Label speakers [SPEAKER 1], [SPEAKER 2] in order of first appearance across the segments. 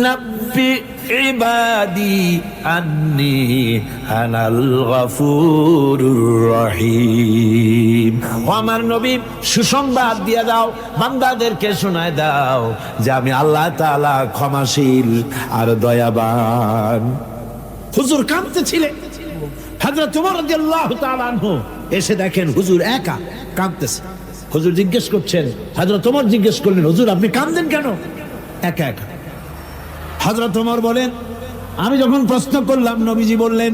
[SPEAKER 1] নাব্বি ইবাদি আন্নি আনাল গফুরুর রহিম। ও আমার নবী, সুসংবাদ দিয়ে দাও, বান্দাদেরকে শোনায় দাও যে আমি আল্লাহ তাআলা ক্ষমাশীল আর দয়াবান। হুজুর কাঁদতেছিলেন। হযরত ওমর রাদিয়াল্লাহু তাআলা আনহু এসে দেখেন হুজুর একা কাঁদতেছে। হুজুর জিজ্ঞেস করছেন, হযরত ওমর জিজ্ঞেস করলেন, হুজুর আপনি কাঁদেন কেন একা একা? হযরত ওমর বলেন, আমি যখন প্রশ্ন করলাম নবীজি বললেন,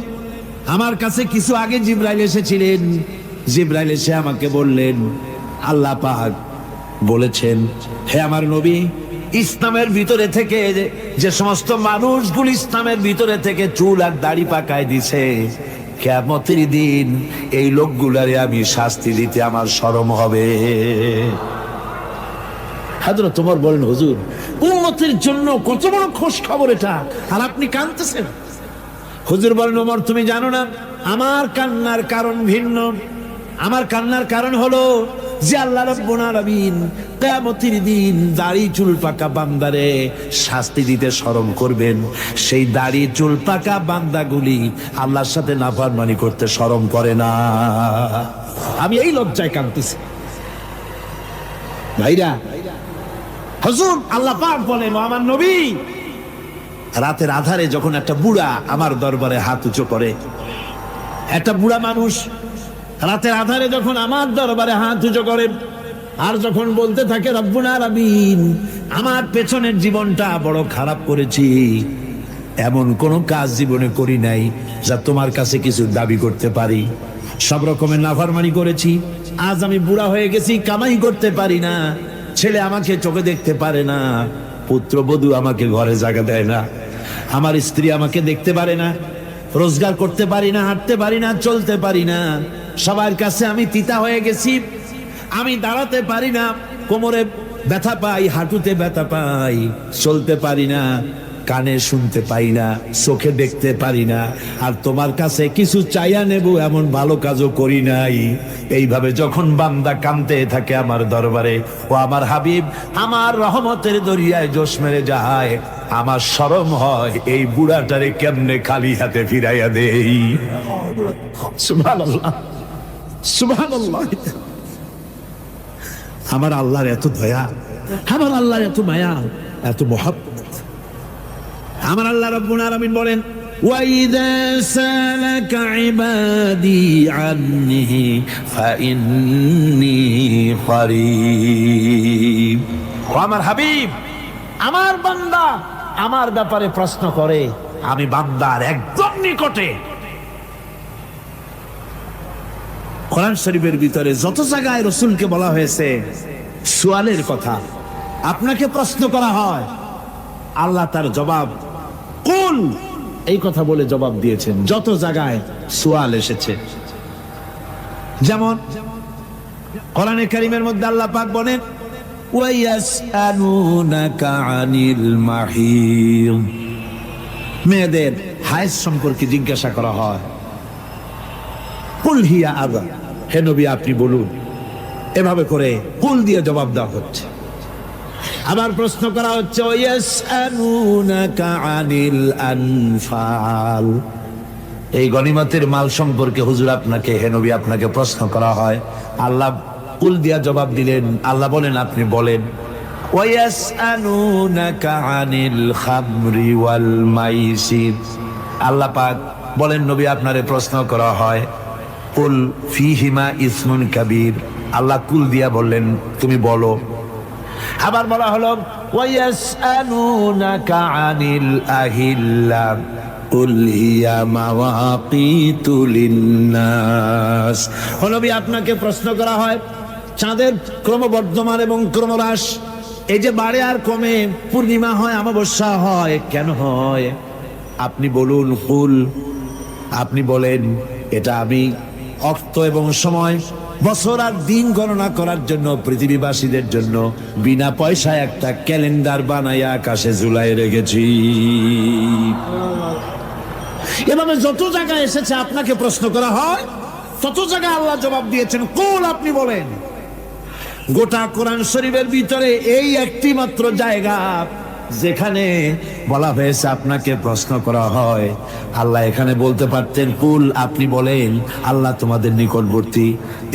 [SPEAKER 1] আমার কাছে কিছু আগে জিবরাইল এসেছিলেন। জিবরাইল এসে আমাকে বললেন, আল্লাহ পাক বলেছেন, হে আমার নবী, ইসলামের ভিতরে থেকে যে সমস্ত মানুষগুলো ইসলামের ভিতরে থেকে চুল আর দাড়ি পাকায় দিছে, কিয়ামতের দিন এই লোকগুলারে আমি শাস্তি দিতে আমার শরম হবে। হযরত ওমর বলেন, হুজুর উম্মতের জন্য কত বড় খোশ খবর এটা, আর আপনি কাঁদতেছেন। হুজুর বলেন, ওমর তুমি জানো না আমার কান্নার কারণ ভিন্ন। আমার কান্নার কারণ হলো যে আল্লাহ রাব্বুল আলামিন কিয়ামতের দিন দাড়ি চুল পাকা বান্দারে শাস্তি দিতে শরম করবেন। সেই দাড়ি চুল পাকা বান্দাগুলি আল্লাহর সাথে নাফরমানি করতে শরম করে না। আমি এই লজ্জায় কাঁদতেছি। ভাইরা, হুজুর আল্লাহ পাক বলেন, আমার নবী, রাতের আধারে যখন একটা বুড়া আমার দরবারে হাত উঁচু করে, একটা বুড়া মানুষ রাতের আধারে যখন আমার দরবারে হাত উঁচু করে আর যখন বলতে থাকে, রব্বুল আলামিন আমার পেছনের জীবনটা বড় খারাপ করেছি, এমন কোন কাজ জীবনে করি নাই যা তোমার কাছে কিছু দাবি করতে পারি, সব রকমের নাফরমানি করেছি, আজ আমি বুড়া হয়ে গেছি, কামাই করতে পারি না, ছেলে আমাকে চোখে দেখতে পারে না, পুত্রবধূ আমাকে ঘরে জায়গা দেয় না, আমার স্ত্রী আমাকে দেখতে পারে না, রোজগার করতে পারি না, হাঁটতে পারি না, চলতে পারি না, সবার কাছে আমি তিতা হয়ে গেছি, আমি দাঁড়াতে পারি না, কোমরে ব্যথা পাই, হাঁটুতে ব্যথা পাই, চলতে পারি না, কানে শুনতে পাই না, চোখে দেখতে পারি না, আর তোমার কাছে কিছু চাইয়া নেব এমন ভালো কাজও করি নাই। এইভাবে যখন বান্দা কাঁদতে থাকে আমার দরবারে, ও আমার হাবিব আমার রহমতের দরিয়ায় জোশ মেরে যায়, আমার শরম হয় এই বুড়াটারে কেমনে খালি হাতে ফিরাইয়া দেই। সুবহানাল্লাহ, সুবহানাল্লাহ। আমার আল্লাহর এত দয়া, আমার আল্লাহর এত মায়া, এত মহব্বত। আমার আল্লাহ রাব্বুল আলামিন বলেন, ওয়াইদা সালাকা ইবাদি আন্নি ফাইন্নী করিব। ও আমার হাবিব, আমার বান্দা আমার ব্যাপারে প্রশ্ন করে, আমি বান্দার একদম নিকটে। কোরআন শরীফের ভিতরে যত জায়গায় রাসূলকে বলা হয়েছে সুয়ালের কথা, আপনাকে প্রশ্ন করা হয়, আল্লাহ তার জবাব কুল এই কথা বলে জবাব দিয়েছেন। যত জায়গায় সুয়াল এসেছে, যেমন কোরআনে কারীমের মধ্যে আল্লাহ পাক বলেন, ওয়ায়াসআলুনাকা আনিল মাহিদ, মেয়েদের হায়েজ সম্পর্কে জিজ্ঞাসা করা হয়, কুল হিয়া আযা, হে নবী আপনি বলুন। এভাবে করে কুল দিয়ে জবাব দেওয়া হচ্ছে। আবার প্রশ্ন করা হচ্ছে, ওয়ায়াসআলুনাকা আনিল আনফাল, এই গনিমতের মাল সম্পর্কে হুজুর আপনাকে, হে নবী আপনাকে প্রশ্ন করা হয়। আল্লাহ কুল দিয়া জবাব দিলেন। আল্লাহ বলেন আপনি বলেন। ওয়ায়াসআলুনাকা আনিল খামরি ওয়াল মাইসির, আল্লাহ পাক বলেন নবী আপনারে প্রশ্ন করা হয়, কুল ফীহিমা ইসমুন কাবীর, আল্লাহ কুল দিয়া বললেন তুমি বলো। আবার বলা হলো, ওয়ায়াসআলুনাকা আনিল আহিল্লা কুল হিয়া মাওয়াকিতু লিন্নাস, ও নবী আপনাকে প্রশ্ন করা হয় চাঁদের ক্রমবর্ধমান এবং ক্রমহ্রাস, এই যে বাড়ে আর কমে, পূর্ণিমা হয় অমাবস্যা হয়, কেন হয় আপনি বলুন। কুল, আপনি বলেন এটা আমি অর্থ এবং সময়, বছর আর দিন গণনা করার জন্য পৃথিবীবাসীদের জন্য বিনা পয়সায় একটা ক্যালেন্ডার বানাইয়া আকাশে ঝুলাই রেখেছি। এভাবে যত জায়গায় এসেছে আপনাকে প্রশ্ন করা হয়, তত জায়গায় আল্লাহ জবাব দিয়েছেন কুল আপনি বলেন। গোটা কোরআন শরীফের ভিতরে এই একটি মাত্র জায়গা যেখানে বলা হয়েছে আপনাকে প্রশ্ন করা হয়, আল্লাহ এখানে বলতে পারতেন কুল, আপনি বলেন আল্লাহ তোমাদের নিকটবর্তী,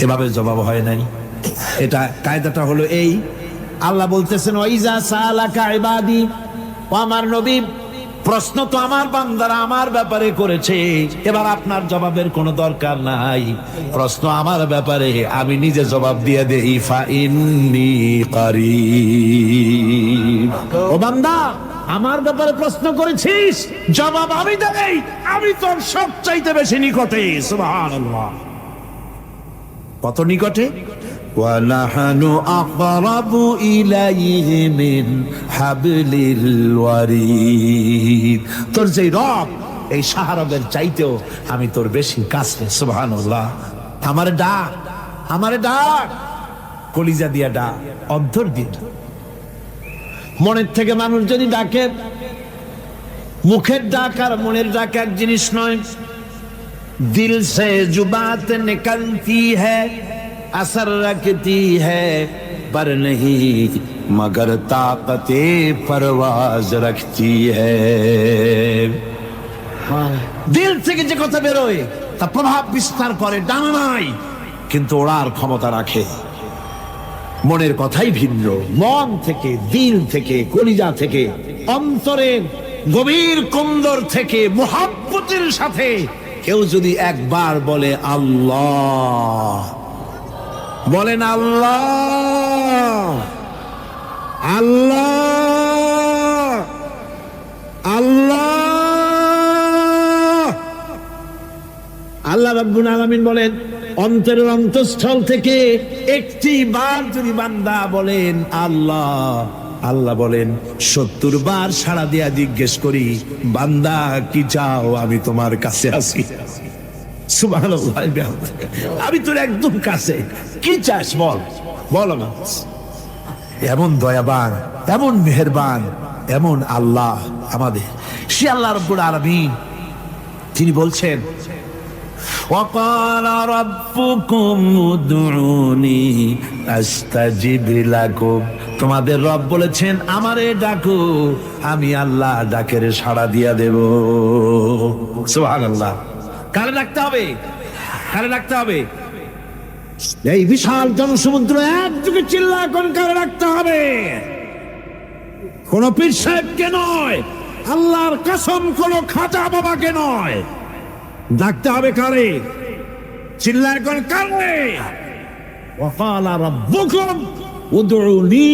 [SPEAKER 1] এভাবে জবাব হয় নাই। এটা কায়দাটা হলো এই, আল্লাহ বলতেছেন ওয়াইজা সালাকা ইবাদি, ও আমার নবী প্রশ্ন তো আমার বান্দারা আমার ব্যাপারে করেছে, এবার আপনার জবাবের কোনো দরকার নাই, প্রশ্ন আমার ব্যাপারে আমি নিজে জবাব দিয়ে দেই, ফা ইন্নী কারীব। ও বান্দা আমার ব্যাপারে প্রশ্ন করেছিস, জবাব আমি দেই, আমি তোর সবচাইতে বেশি নিকটে। সুবহানাল্লাহ, কত নিকটে? وَنَحْنُ أَقْرَبُ إِلَيْهِ مِنْ حَبْلِ الْوَرِيدِ। তোর যে রব, এই শাহরবের চাইতেও আমি তোর বেশি কাছে। সুবহানাল্লাহ, আমারে ডাক, আমারে ডাক, কলিজা দিয়া ডাক, অন্তর দিয়ে ডাক। মনের থেকে মানুষ যদি ডাকে, মুখের ডাক আর মনের ডাক এক জিনিস নয়। দিল সে जो बात निकलती है असर रखती है पर नहीं मगर ताकते परवाज रखती है। দিল থেকে যে কথা বেরোয় তা প্রভাব বিস্তার করে, ডানা নাই কিন্তু ওড়ার ক্ষমতা রাখে। মনের কথাই ভিন্ন, মন থেকে, দিল থেকে, কলিজা থেকে, অন্তরের গভীর কুন্দর থেকে মুহাব্বতের সাথে কেউ যদি একবার বলে আল্লাহ, বলেন আল্লাহ, আল্লাহ, আল্লাহ, আল্লাহ রাব্বুল আলামিন বলেন অন্তরের অন্তঃস্থল থেকে একটি বার যদি বান্দা বলেন আল্লাহ, আল্লাহ বলেন 70 বার সাড়া দিয়া জিজ্ঞেস করি, বান্দা কি চাও, আমি তোমার কাছে আছি। সুবহানাল্লাহ, আমি তোর একদম কাছে, কি চাস বল, বল না। এমন দয়াবান, এমন মেহেরবান, এমন আল্লাহ আমাদের, সে আল্লাহ রাব্বুল আলামিন, তিনি বলছেন وقال ربكم ادعوني استجب لكم। তোমাদের রব বলেছেন আমারে ডাকো, আমি আল্লাহ ডাকের সাড়া দিয়া দেব। সুবহানাল্লাহ, কারে ডাকতে হবে, কারে ডাকতে হবে? এই বিশাল জনসমুদ্র একযোগে চিল্লায় কোন কারে ডাকতে হবে? কোন পীর সাহেবকে নয়, আল্লাহর কসম কোন খাজা বাবাকে নয়, ডাকতে হবে কারে? চিল্লায় কোন কারে? ওয়াকালা রাব্বুকুম উদউনি,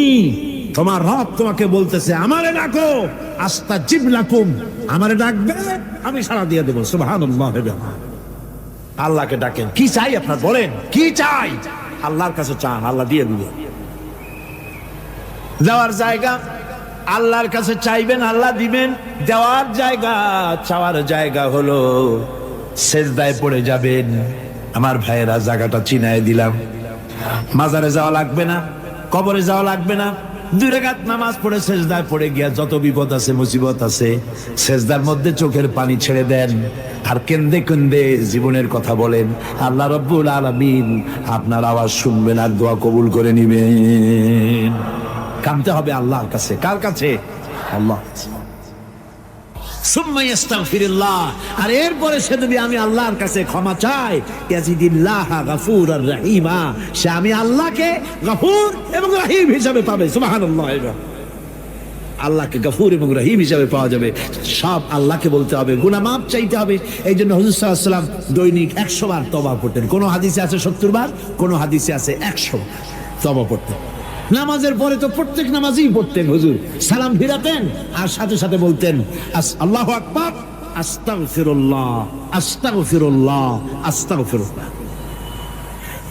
[SPEAKER 1] তোমার রব তোমাকে বলতেছে আমারে ডাকো, আস্তাজিব লাকুম, আমারে ডাকবে আমি সাড়া দিয়ে দেব। সুবহানাল্লাহ, আল্লাহকে ডাকেন। কি চাই আপনার বলেন, কি চাই? আল্লাহর কাছে চান, আল্লাহ দিয়ে দিবে। যাওয়ার জায়গা আল্লাহর কাছে চাইবেন, আল্লাহ দিবেন। দেওয়ার জায়গা, চাওয়ার জায়গা হলো সেজদায় পড়ে যাবেন। আমার ভাইয়েরা, জায়গাটা চিনায় দিলাম। মাজারে যাওয়া লাগবে না, কবরে যাওয়া লাগবে না, 2 রাকাত নামাজ পড়ে সেজদায় পড়ে গিয়া যত বিপদ আছে, মুসিবত আছে, সেজদার মধ্যে চোখের পানি ছেড়ে দেন আর কেন্দে কেন্দে জীবনের কথা বলেন। আল্লাহ রাব্বুল আলামিন আপনার আওয়াজ শুনবেন আর দোয়া কবুল করে নিবেন। কাঁদতে হবে আল্লাহর কাছে। কার কাছে? আল্লাহ। সুম্মা ইস্তাগফিরুল্লাহ, আর এরপরে সে যদি আমি আল্লাহর কাছে ক্ষমা চাই, ইয়াজিদিল্লাহ গফুরুর রহিমা, সে আমি আল্লাহকে গফুর এবং রহিম হিসাবে পাবে। সুবহানাল্লাহ, আল্লাহকে গফুর এবং রহিম হিসাবে পাওয়া যাবে। সব আল্লাহকে বলতে হবে, গুনাহ মাফ চাইতে হবে। এই জন্য হুজুর সাল্লাল্লাহু আলাইহি ওয়াসাল্লাম দৈনিক 100 বার তওবা পড়তেন। কোন হাদিসে আছে 70 বার, কোন হাদিসে আছে 100 তওবা পড়তেন। নামাজের পরে তো প্রত্যেক নামাজই পড়তেন হুজুর, সালাম ফিরাতেন আর সাথে সাথে বলতেন আল্লাহু আকবার, আস্তাগফিরুল্লাহ, আস্তাগফিরুল্লাহ, আস্তাগফিরুল্লাহ।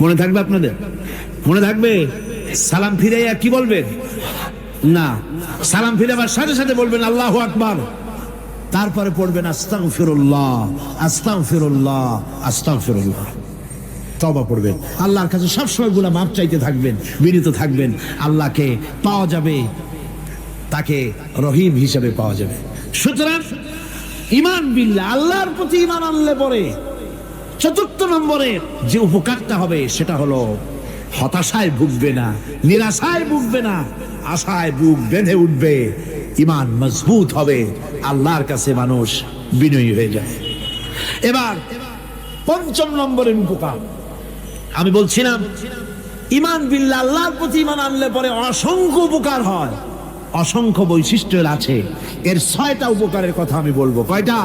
[SPEAKER 1] মনে থাকবে আপনাদের? মনে থাকবে? সালাম ফিরাইয়া কি বলবেন? না, সালাম ফিরাবার সাথে সাথে বলবেন আল্লাহু আকবার, তারপরে পড়বেন আস্তাগফিরুল্লাহ, আস্তাগফিরুল্লাহ, আস্তাগফিরুল্লাহ। তওবা পড়বেন, আল্লাহর কাছে সবসময় গুনাহ মাফ চাইতে থাকবেন, বিনীত থাকবেন। আল্লাহকে পাওয়া যাবে, তাকে রহিম হিসেবে পাওয়া যাবে। সুতরাং ঈমান বিল্লাহ, আল্লাহর প্রতি ঈমান আনলে পরে 4 নম্বরে যে উপকারটা হবে সেটা হলো হতাশায় ভুগবে না, নিরাশায় ভুগবে না, আশায় বুক বেঁধে উঠবে। ইমান মজবুত হবে, আল্লাহর কাছে মানুষ বিনয়ী হয়ে যায়। এবার পঞ্চম নম্বরের উপকার আমি বলছিলাম, ইমান বিল্লাহ, আল্লাহর প্রতি ইমান আনলে পরে অসংখ্য উপকার হয়, অসংখ্য বৈশিষ্ট্য আছে। এর 6টা উপকারের কথা আমি বলবো। কয়টা?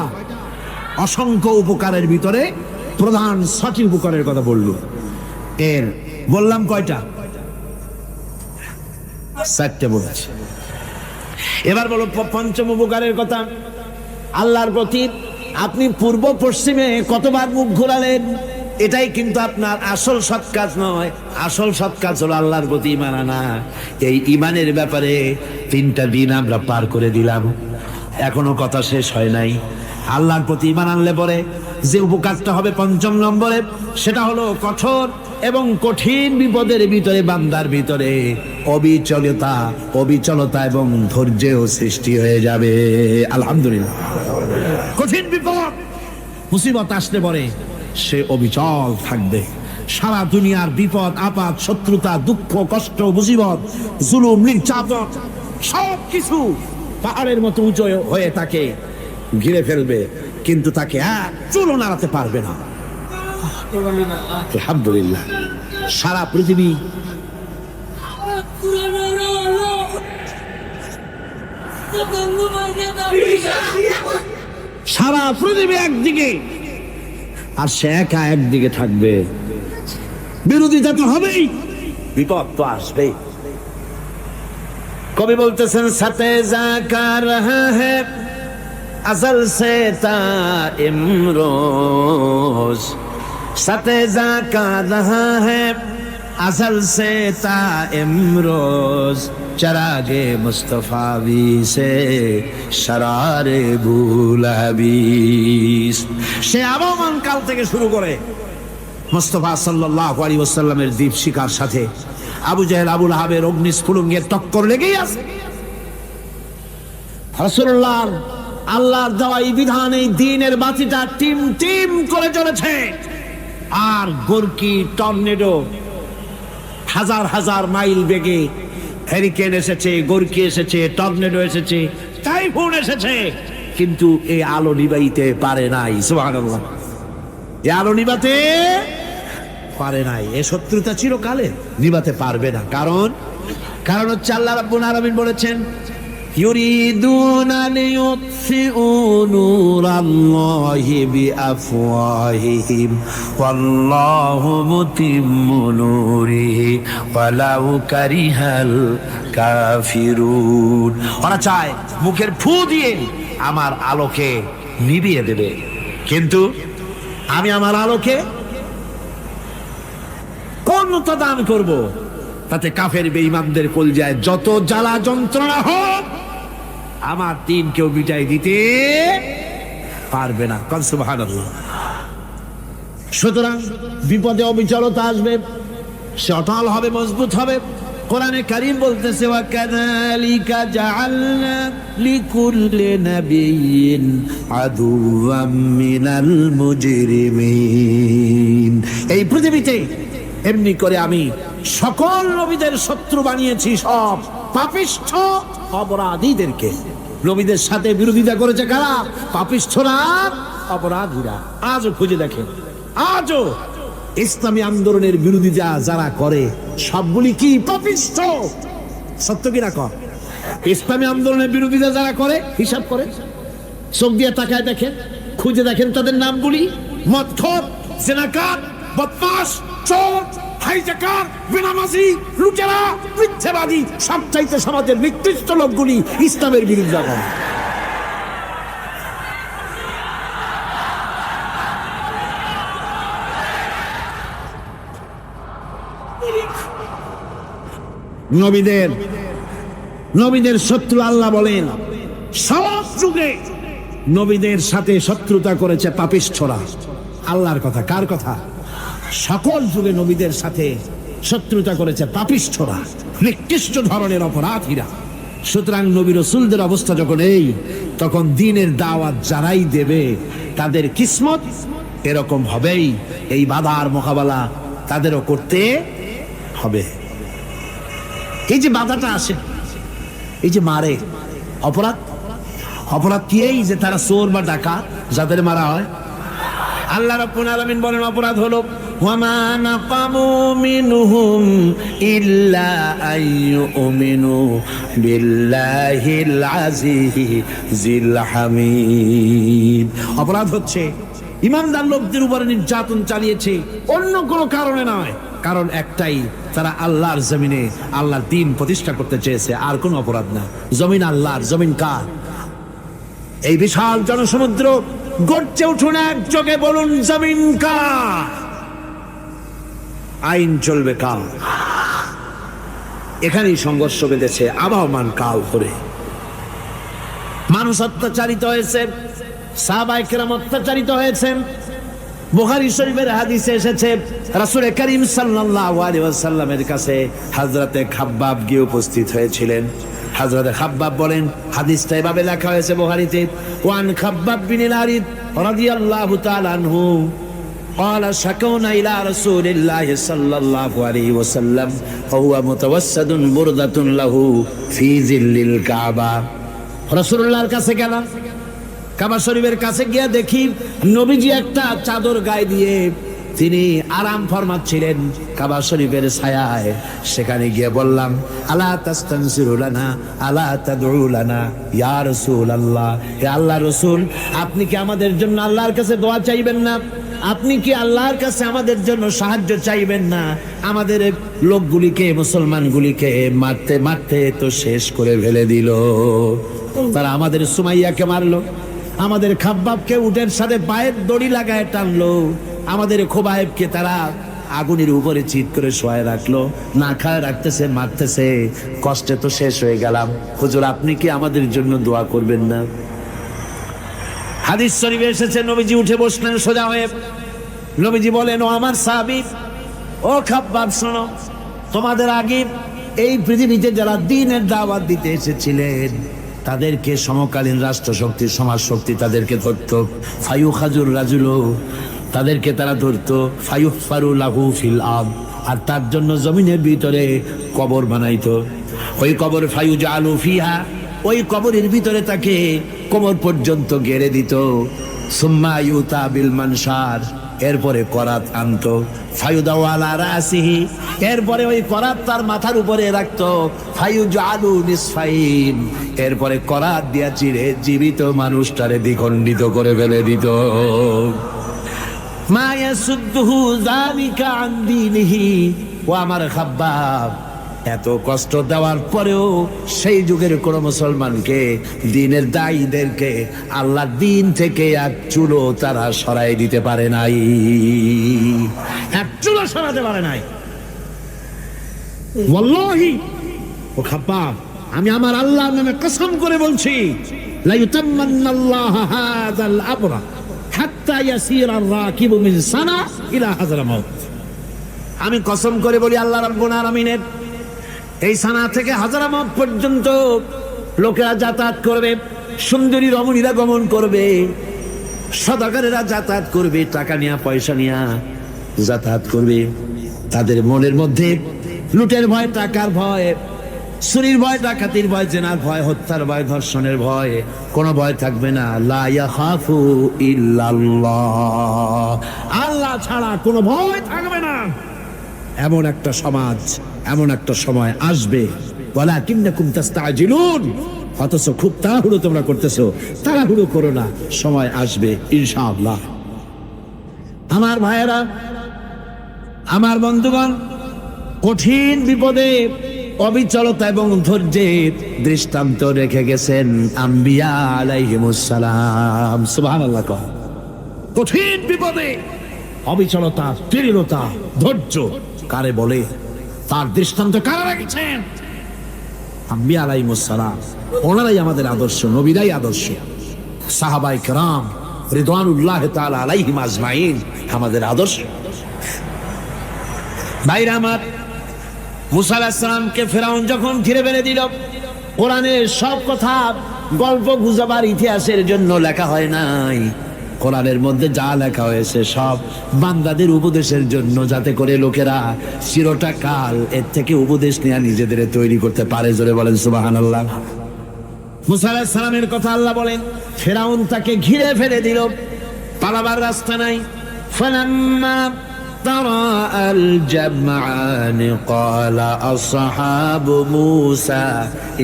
[SPEAKER 1] অসংখ্য উপকারের ভিতরে প্রধান 6টি উপকারের কথা বললো। এর বললাম কয়টা? 4টে বলেছি। এবার বলো পঞ্চম উপকারের কথা। আল্লাহর প্রতি আপনি পূর্ব পশ্চিমে কতবার মুখ ঘোরালেন, এটাই কিন্তু আপনার আসল সৎ কাজ নয়। আসল সৎ কাজ হলো আল্লাহর প্রতি ঈমান আনা। এই ঈমানের ব্যাপারে 3টা দিন আমরা পার করে দিলাম, এখনো কথা শেষ হয় নাই। আল্লাহর প্রতি ঈমান আনলে পরে যে উপকারটা হবে 5ম নম্বরে, সেটা হলো কঠোর এবং কঠিন বিপদের ভিতরে বান্দার ভিতরে অবিচলতা এবং ধৈর্যের সৃষ্টি হয়ে যাবে। আলহামদুলিল্লাহ। কঠিন বিপদ মুসিবত আসলে পরে সে অবিচল থাকবে। সারা দুনিয়ার বিপদ আপদ, শত্রুতা, দুঃখ, কষ্ট, মুসিবত, জুলুম, নির্যাতন সবকিছু পাহাড়ের মতো উঁচু হয়ে তাকে ঘিরে ফেলবে, কিন্তু তাকে এক চুলও নাড়াতে পারবে না। আলহামদুলিল্লাহ। সারা পৃথিবী একদিকে আর সে একা একদিকে থাকবে। বিরোধিতা তো হবেই, বিপদ তো আসবেই। কবি বলতেছেন, সাথে জাকা রহা হ্যায় अज़ल से ता इमरोज, सतेजा का रहा है अज़ल से ता इमरोज, चरागे मुस्तफावी से शरारे बुलहबीस। সে আবহমান কাল থেকে শুরু করে মুস্তাফা সাল্লাল্লাহু আলাইহি ওয়াসাল্লামের দীপ শিখার সাথে আবু জাহেল, আবুল আহাবের অগ্নিস্ফুলিঙ্গের টক্কর লেগেই আছে। রাসূলুল্লাহ আল্লাহর দেওয়া এই বিধান, এই দ্বীনের বাতিটা টিম টিম করে চলেছে। আর গোরকি, টর্নেডো, হাজার হাজার মাইল বেগে হ্যারিকেন এসেছে, গোরকি এসেছে, টর্নেডো এসেছে, টাইফুন এসেছে, কিন্তু এই আলো নিবাইতে পারে নাই। সুবহানাল্লাহ। এই আলো নিবাতে পারে নাই। এ শত্রুতা চিরকালে নিবাতে পারবে না। কারণ হচ্ছে আল্লাহ রাব্বুল আলামিন বলেছেন, ইউরিদুনা লিইউতফিউ নূরাল্লাহি বিআফওয়াহিহিম ওয়াল্লাহু মুতিম্মু নূরিহি ওয়ালাউ কারিহাল কাফিরুন। ওরা চায় মুখের ফু দিয়ে আমার আলোকে নিভিয়ে দেবে, কিন্তু আমি আমার আলোকে পূর্ণতা দান করব। তাতে কাফের বেঈমানদের কলজায় যত জ্বালা যন্ত্রণা হোক, আমার দিন কেউ মিটাই দিতে পারবে না। সুবহানাল্লাহ। সুতরাং বিপদে অবিচলতা আসবে, সে অটল হবে, মজবুত হবে। কোরআনে কারীম বলতেছে, ওয়া কাযালিকা জাআলনা লিকুল্লি নাবিয়্যিন আদুওয়াম মিনাল মুজরিমিন। এই পৃথিবীতে এমনি করে আমি সকল নবীদের শত্রু বানিয়েছি, সব পাপিষ্ঠ অপরাধীদেরকে। নবীদের সাথে বিরোধিতা করেছে কারা? পাপিষ্ঠরা, অপরাধীরা। আজও খুঁজে দেখেন, আজও ইসলামী আন্দোলনের বিরোধিতা যারা করে সবগুলি কি পাপিষ্ঠ? সত্য কিনা কর? ইসলামী আন্দোলনের বিরোধিতা যারা করে হিসাব করে চোখ দিয়ে তাকায় দেখেন, খুঁজে দেখেন তাদের নামগুলি। মদখোর, জেনাকার, বদমাশ, চোর, হাইজাকার, বেনামাজি, লুটেরা, মিথ্যাবাদী, সবচাইতে সমাজের নিকৃষ্ট লোকগুলি ইসলামের বিরুদ্ধে করে। নবীদের শত্রু আল্লাহ বলেন, সব যুগে নবীদের সাথে শত্রুতা করেছে পাপিষ্ঠরা। আল্লাহর কথা, কার কথা? সকল যুগে নবীদের সাথে শত্রুতা করেছে পাপিষ্ঠরা, নিকৃষ্ট ধরনের অপরাধীরা। সুতরাং নবী রাসূলদের অবস্থা যখন এই, তখন দ্বীনের দাওয়াত যারাই দেবে তাদের কিসমত এরকম হবেই। এই বাধার মোকাবেলা তাদেরও করতে হবে। এই যে বাধাটা আসে, এই যে মারে, অপরাধ অপরাধ কি? এই যে তারা চোর বা ডাকাত যাদের মারা হয়। আল্লাহ রাব্বুল আলামিন বলেন অপরাধ হলো ওয়ামা নাকামু মিনহুম ইল্লা আইয়ুমিনু বিল্লাহিল আজিজিল হামিদ। অপরাধ হচ্ছে ইমানদার লোকদের উপরে নির্যাতন চালিয়েছে, অন্য কোনো কারণে নয়। কারণ একটাই, তারা আল্লাহর জমিনে আল্লাহর দ্বীন প্রতিষ্ঠা করতে চেয়েছে, আর কোনো অপরাধ না। জমিন আল্লাহর, জমিন কার? এই বিশাল জনসমুদ্র গর্জে উঠুন একযোগে, বলুন জমিন কার? আইন চলবে কার? এখানেই সংঘর্ষ বেঁধেছে আবহমান কাল ধরে। মানুষ অত্যাচারিত হয়েছে, সাহাবায়ে কেরাম অত্যাচারিত হয়েছেন। বুখারী শরীফের হাদিসে এসেছে রাসূল করিম সাল্লাল্লাহু আলাইহি ওয়াসাল্লামের কাছে হযরতে খাব্বাব গিয়ে উপস্থিত হয়েছিলেন। হযরতে খাব্বাব বলেন, হাদিসটা এভাবে লেখা হয়েছে বুখারীতে, ওয়ান খাব্বাব বিন আরিদ রাদিয়াল্লাহু তাআলা আনহু قال شكونا إلى رسول الله صلى الله عليه وسلم وهو متوسد بردة له في ظل الكعبة। রাসূলুল্লাহর কাছে গেলাম, কাবা শরীফের কাছে গিয়ে দেখি নবীজি একটা চাদর গায়ে দিয়ে তিনি আরাম ফরমাচ্ছিলেন কাবা শরীফের ছায়ায়। সেখানে গিয়ে বললাম, আলা তাস্তানসিরু লানা আলা তাদউ লানা ইয়া রাসূলুল্লাহ, হে আল্লাহর রাসূল, আপনি কি আমাদের জন্য আল্লাহর কাছে দোয়া চাইবেন না? আপনি কি আল্লাহর কাছে আমাদের জন্য সাহায্য চাইবেন না? আমাদের লোকগুলিকে, মুসলমানগুলিকে মারতে মারতে তো শেষ করে ফেলে দিল। তারা আমাদের সুমাইয়াকে মারলো, আমাদের খাব্বাবকে উটের সাথে পায়ের দড়ি লাগায় টানলো, আমাদের খোবায়েবকে তারা আগুনের উপরে চিৎ করে শোয়ায় রাখলো, না খায় রাখতেছে, মারতেছে, কষ্টে তো শেষ হয়ে গেলাম। হুজুর, আপনি কি আমাদের জন্য দোয়া করবেন না? হাদিস শরীফে এসেছে নবীজি উঠে বসলেন সোজা হয়ে। নবীজি বলেন, ও আমার সাহাবী, ও খাব্বাব, শোনো, তোমাদের আগে এই পৃথিবীতে যারা দ্বীনের দাওয়াত দিতে এসেছিলেন তাদেরকে সমকালীন রাষ্ট্রশক্তি, সমাজ শক্তি তাদেরকে ধরতো। ফায়ু খাজুর রাজুলো, তাদেরকে তারা ধরতো। ফায়ুহফারু লাহু ফিল আরদ, আর তার জন্য জমিনের ভিতরে কবর বানাইতো। ওই কবর ফায়ুজআলু ফিহা, ওই কবরের ভিতরে তাকে কোমর পর্যন্ত গেড়ে দিত। সুম্মা ইউতা বিল মানশার, এরপরে করাত আনতো। ফায়ুদাউ আলা রাসিহি, এরপরে ওই করাত তার মাথার উপরে রাখতো। ফায়ুজআলু নিসফাইন, এরপরে করাত দিয়া চিরে জীবিত মানুষটারে দ্বিখণ্ডিত করে ফেলে দিত। মা ইয়াসুদ্দুহু যালিকা আন দীনিহি। ও আমার খাব্বাব, এত কষ্ট দেওয়ার পরেও সেই যুগের কোন মুসলমানকে, দ্বীনের দায়ীদেরকে আল্লাহর দ্বীন থেকে এক চুলো তারা সরাই দিতে পারে নাই, এক চুলো সরাতে পারে নাই। ওয়াল্লাহি, ও খাব্বাব, আমি আমার আল্লাহর নামে কসম করে বলছি, লা ইউতাম্মান্নাল্লাহু হাযাল আমরা হাত্তা ইয়াসিরা আর-রাকিবু মিন সানা ইলা হাযরামাউত। আমি কসম করে বলি, আল্লাহ রাব্বুল আলামিনের এই সানা থেকে হাজারামাউত পর্যন্ত লোকেরা যাতায়াত করবে, সুন্দরী রমণীরা গমন করবে, সদাগরেরা যাতায়াত করবে, টাকা নিয়া পয়সা নিয়া যাতায়াত করবে। তাদের মনের মধ্যে লুটের ভয়, টাকার ভয়, চুরির ভয়, ডাকাতির ভয়, জেনার ভয়, হত্যার ভয়, ধর্ষণের ভয়, কোনো ভয় থাকবে না। লা ইয়াখাফু ইল্লাল্লাহ, আল্লাহ ছাড়া কোনো ভয় থাকবে না। এমন একটা সমাজ, এমন একটা সময় আসবে, ওয়ালাকিন্নাকুম তাস্তাজিলুন, অথচ খুব তাড়াহুড়ো তোমরা করতেছো। তাড়াহুড়ো করো না, সময় আসবে ইনশাআল্লাহ। আমার ভাইয়েরা, আমার বন্ধুগণ, কঠিন বিপদে অবিচলতা এবং ধৈর্যের দৃষ্টান্ত রেখে গেছেন আম্বিয়া আলাইহিমুস সালাম। সুবহানাল্লাহ। কঠিন বিপদে অবিচলতা, দৃঢ়তা, ধৈর্য কারে বলে, তার দৃষ্টান্ত কারা রেখেছেন? আম্বিয়া আলাইহিমুস সালাম। ওনারাই আমাদের আদর্শ, নবীরাই আদর্শ। সাহাবায়ে কেরাম রিদওয়ানুল্লাহ তাআলা আলাইহিম আজমাইন আমাদের আদর্শ। ভাইরা আমার, মুসা আলাইহিস সালামকে ফেরাউন যখন ঘিরে ফেলে দিল, কোরআনের সব কথা গল্প গুজবার ইতিহাসের জন্য লেখা হয় নাই। কোরআনের মধ্যে যা লেখা হয়েছে সব বান্দাদের উপদেশের জন্য, যাতে করে লোকেরা চিরটা কাল এর থেকে উপদেশ নিয়ে নিজেদের তৈরি করতে পারে। জোরে বলেন সুবহানাল্লাহ। মুসা আলাইহিস সালামের কথা আল্লাহ বলেন, ফেরাউন তাকে ঘিরে ফেলে দিল, পালাবার রাস্তা নাই। ফালাম্মা তারাআ আল জামআন ক্বালা আসহাবু মূসা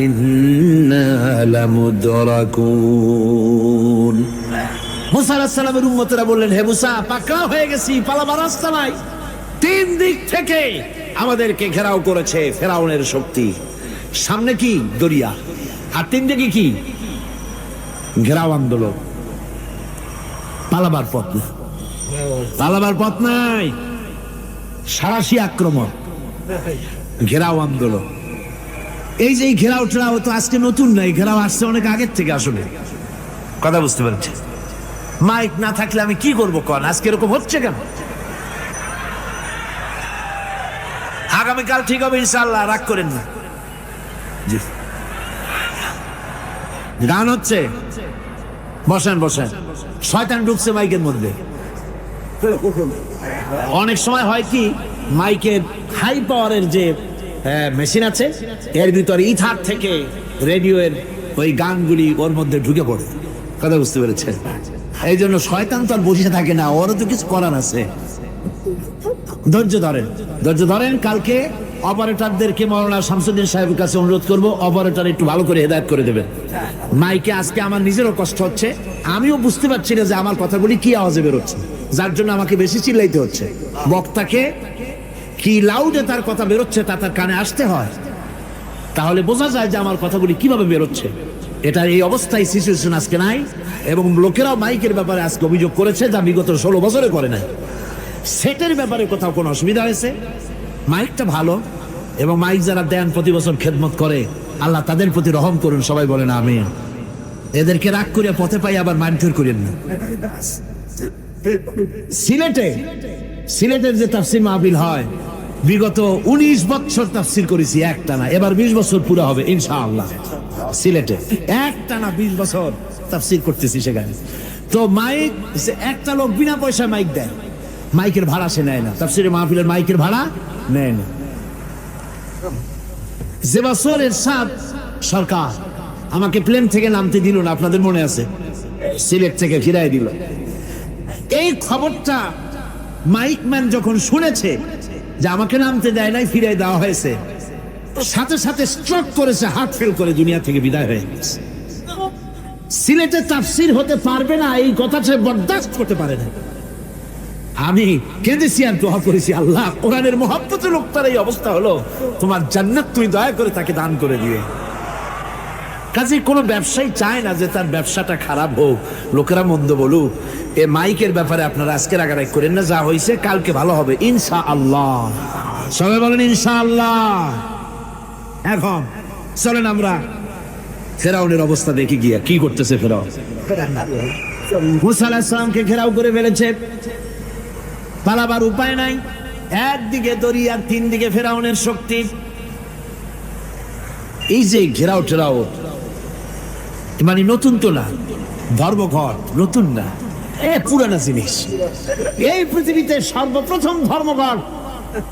[SPEAKER 1] ইন্না লামুদরাকুন। মুসা আলাইহিস সালামের উম্মতেরা বললেন, হে মুসা, পাকড়াও হয়ে গেছি, পালাবার রাস্তা নাই। তিন দিক থেকে আমাদেরকে ঘেরাও করেছে ফেরাউনের শক্তি। সামনে কি দরিয়া, আর তিন দিকে কি ঘেরাও আন্দোলন। পালাবার পথ না, পালাবার পথ নাই, সারাশি আক্রমণ, ঘেরাও আন্দোলন। এই যে ঘেরাও টেরাও তো আজকে নতুন নাই, ঘেরাও আসছে অনেক আগের থেকে। আসলে কথা বুঝতে পারছি, মাইক না থাকলে আমি কি করবো কন? আজকে এরকম হচ্ছে কেন? আগামীকাল ঠিক হবে ইনশাআল্লাহ, রাগ করেন না। জি, গান হচ্ছে, বসেন বসেন। শয়তান ঢুকছে মাইকের মধ্যে। অনেক সময় হয় কি, মাইকের হাই পাওয়ারের যে মেশিন আছে, এর ভিতরে ইথার থেকে রেডিওর ওই গানগুলি ওর মধ্যে ঢুকে পড়ে। কথা বুঝতে পেরেছেন? এই জন্য শয়তান তো আর বসে থাকে না, ওরও তো কিছু করার আছে। ধৈর্য ধরেন, ধৈর্য ধরেন। কালকে অপারেটরদেরকে মাওলানা শামসুদ্দিন সাহেবের কাছে অনুরোধ করব, অপারেটর একটু ভালো করে হেদায়েত করে দেবেন মাইকে। আজকে আমার নিজেরও কষ্ট হচ্ছে, আমিও বুঝতে পারছি না যে আমার কথাগুলি কি আওয়াজে বেরোচ্ছে, যার জন্য আমাকে বেশি চিল্লাইতে হচ্ছে। বক্তাকে কি লাউডে তার কথা বেরোচ্ছে তা তার কানে আসতে হয়, তাহলে বোঝা যায় যে আমার কথাগুলি কিভাবে বেরোচ্ছে। এটার এই অবস্থায় সিচুয়েশন আজকে নাই, এবং লোকেরাও মাইকের ব্যাপারে আজকে অভিযোগ করেছে যা বিগত 16 বছরে করে নাই। সেটের ব্যাপারে কোথাও কোনো অসুবিধা হয়েছে? মাইকটা ভালো, এবং মাইক যারা দেন প্রতি বছর খেদমত করে, আল্লাহ তাদের প্রতি রহম করুন। সবাই বলেন আমিন। এদেরকে রাগ করে পথে পাই আবার মারধর করেন না। সিলেটের যে তাফসীর মাহফিল হয়, বিগত 19 বছর তাফসীর করেছি একটানা, এবার 20 বছর পুরো হবে ইনশাআল্লাহ। সিলেটে একটানা 20 বছর তাফসীর করতেছি সেখানে। তো মাইক, একটা লোক বিনা পয়সায় মাইক দেয়, মাইকের ভাড়া সে নেয় না, তাফসীরের মাহফিলের মাইকের ভাড়া নেয় না। যে বছর এরশাদ সরকার আমাকে প্লেন থেকে নামতে দিল না, আপনাদের মনে আছে, সিলেট থেকে ফিরাই দিল। এই খবরটা মাইকম্যান যখন শুনেছে যে আমাকে নামতে দেয় নাই, ফিরাই দেওয়া হয়েছে, সাথে সাথে স্ট্রোক করেছে, হার্ট ফেল করে দুনিয়া থেকে বিদায় হয়ে গেছে। সিলেটে তাফসীর হতে পারবে না এই কথা সে বরদাস্ত করতে পারে না। আমি কেঁদেছি আর দোয়া করেছি, আল্লাহ কোরআনের মহব্বতে লোকটার এই অবস্থা হলো, তোমার জান্নাত তুমি দয়া করে তাকে দান করে দিও। কাজে কোনো ব্যবসায়ী চায় না যে তার ব্যবসাটা খারাপ হোক, লোকেরা মন্দ বলুক। এ মাইকের ব্যাপারে আপনারা আজকে রাগারাগ করেন না, যা হয়েছে কালকে ভালো হবে ইনশাআল্লাহ। সবাই বলেন ইনশাআল্লাহ। এখন চলেন আমরা ফেরাউনের অবস্থা দেখে গিয়া কি করতেছে ফেরাউন। মুসা আলাইহিস সালামকে ঘেরাও করে ফেলেছে, পালাবার উপায় নাই। একদিকে দরিয়া, তিন দিকে ফেরাউনের শক্তি। এই যে ঘেরাও টেরাও মানে নতুন তো না, ধর্মঘট নতুন না, পুরানা জিনিস। এই পৃথিবীতে সর্বপ্রথম ধর্মঘট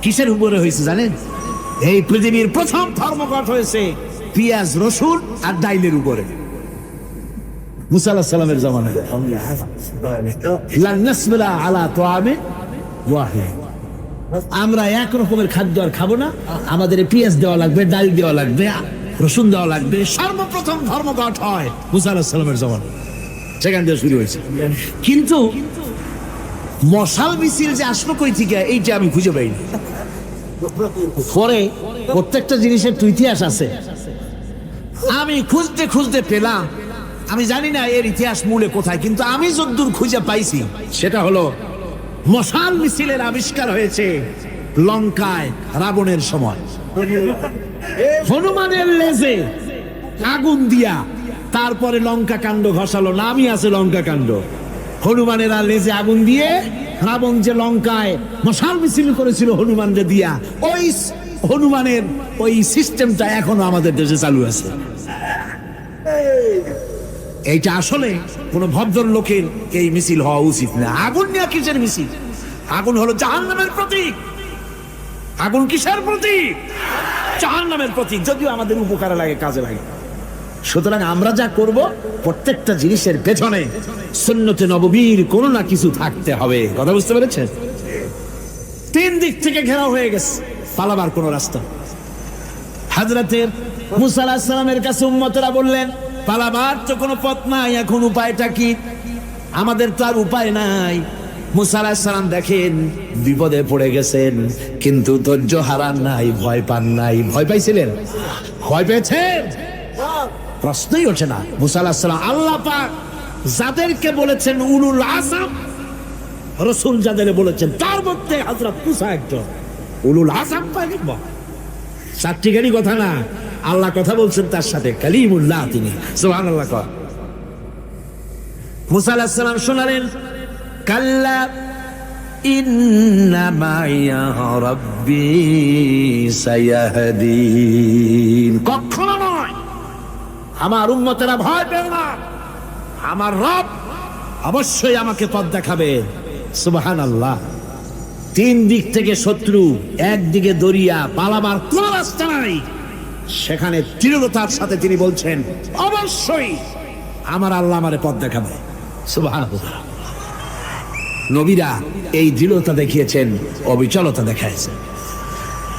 [SPEAKER 1] কিসের উপরে হয়েছে জানেন? এই পৃথিবীর প্রথম ধর্মঘট হয়েছে পেঁয়াজ, রসুন আর ডাইলের উপরে। মুসা আলাইহিস সালামের জামানায় লান নাসবিরা আলা তাআমিন ওয়াহিদ, আমরা এক রকমের খাদ্য আর খাবো না, আমাদের পেঁয়াজ দেওয়া লাগবে, ডাল দেওয়া লাগবে, রসুন দেওয়া লাগবে। সর্বপ্রথম ধর্মঘট হয় মুসা আলাইহিস সালামের জামানায়, সেখান থেকে শুরু হয়েছে। কিন্তু মশাল মিছিল যে আসলো কই থেকে, এইটা আমি খুঁজে পাইনি। পরে প্রত্যেকটা জিনিসের তো ইতিহাস আছে, আমি খুঁজতে খুঁজতে পেলাম। আমি জানি না এর ইতিহাস মূলে কোথায়, কিন্তু আমি যদ্দূর খুঁজে পাইছি সেটা হলো মশাল মিছিলের আবিষ্কার হয়েছে লঙ্কায় রাবণের সময়। হনুমানের লেজে আগুন দিয়া তারপরে লঙ্কা কাণ্ড ঘষালো, নামই আছে লঙ্কা কাণ্ড। হনুমানের লেজে আগুন দিয়ে রাবণ যে লঙ্কায় মশাল মিছিল করেছিল হনুমানকে দিয়া, ওই হনুমানের ওই সিস্টেমটা এখনো আমাদের দেশে চালু আছে। এইটা আসলে কোন ভদ্রলোকের এই মিছিল হওয়া উচিত না। আগুন নিয়ে কিসের মিছিল? আগুন হলো জাহান্নামের প্রতীক। আগুন কিসের প্রতীক? জাহান্নামের প্রতীক। যদিও আমাদের উপকারে লাগে, কাজে লাগে। সুতরাং আমরা যা করব প্রত্যেকটা জিনিসের পেছনে সুন্নতে নববীর কোনো না কিছু থাকতে হবে। কথা বুঝতে পেরেছেন? 3 দিক থেকে ঘেরাও হয়ে গেছে, পালাবার কোনো রাস্তা। হযরতে মুসা আলাইহিস সালামের কাছে উম্মতরা বললেন, পালাবার তো কোনো পথ নাই, এখন উপায়টা কি? আমাদের তো আর উপায় নাই। মুসা আলাইহিস সালাম দেখেন বিপদে পড়ে গেছেন, কিন্তু ধৈর্য হারান নাই, ভয় পান নাই। ভয় পাইছিলেন? ভয় পেয়েছেন? প্রশ্নই ওঠে না। মুসা আলাইহিস সালাম আল্লাহ পাক যাদেরকে বলেছেন উলুল আযম, রাসূল যাদের বলেছেন তার মধ্যে হযরত মুসা একজন উলুল আযম পয়গম্বর। চারটিখানি কথা না, আল্লাহ কথা বলছেন তার সাথে, কালিমুল্লাহ তিনি। সুবহানাল্লাহ। মুসা আলাইহিস সালাম শোনালেন, কাল্লা ইন্না মাইয়া রাব্বি সায়াহদিন। কখনো নয়, আমার উম্মতেরা ভয় পেও না, আমার রব অবশ্যই আমাকে পথ দেখাবে। সুবহানাল্লাহ। 3 দিক থেকে শত্রু, একদিকে দরিয়া, পালাবার কোন রাস্তা নাই। সেখানে দৃঢ়তার সাথে তিনি বলছেন, অবশ্যই আমার আল্লাহ আমারে পথ দেখাবে। সুবহানাল্লাহ। নবীরা এই দৃঢ়তা দেখিয়েছেন, অবিচলতা দেখাইছেন।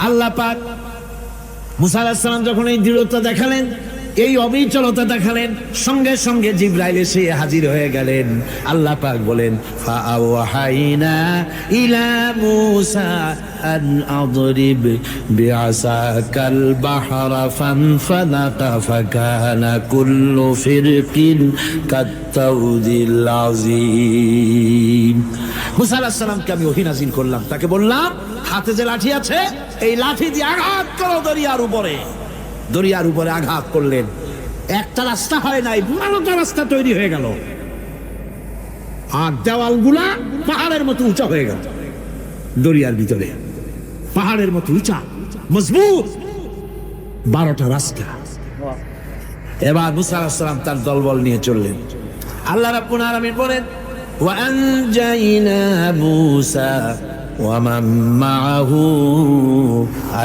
[SPEAKER 1] আল্লাহ পাক মুসা আলাইহিস সালাম যখন এই দৃঢ়তা দেখালেন, এই অবিচলতা দেখালেন, সঙ্গে সঙ্গে জিবরাইল এসে হাজির হয়ে গেলেন। আল্লাহ পাক বলেন, ফাআওহাইনা ইলা মূসা আন আদরিব বিআসাকাল বাহরা ফানফালাকা ফাকানা কুল্লু ফিরকিন কাত্তাউদিল আযীম। মুসা আলাইহিস সালামকে আমি ওহী নাযিল করলাম, তাকে বললাম হাতে যে লাঠি আছে এই লাঠি দিয়ে আঘাত করো দরিয়ার উপরে। দরিয়ার উপরে আঘাত করলেন, একটা রাস্তা হয় নাই, 12টা রাস্তা তৈরি হয়ে গেল। আর দেওয়ালগুলা পাহাড়ের মতো উঁচা হয়ে গেল। দরিয়ার ভিতরে পাহাড়ের মতো উঁচা মজবুত 12টা রাস্তা। এবার মুসা আলাইহিস সালাম তার দলবল নিয়ে চললেন। আল্লাহ রাব্বুল আলামিন বলেন, ওয়া আনজাইনা মূসা ওয়া মান মাআহু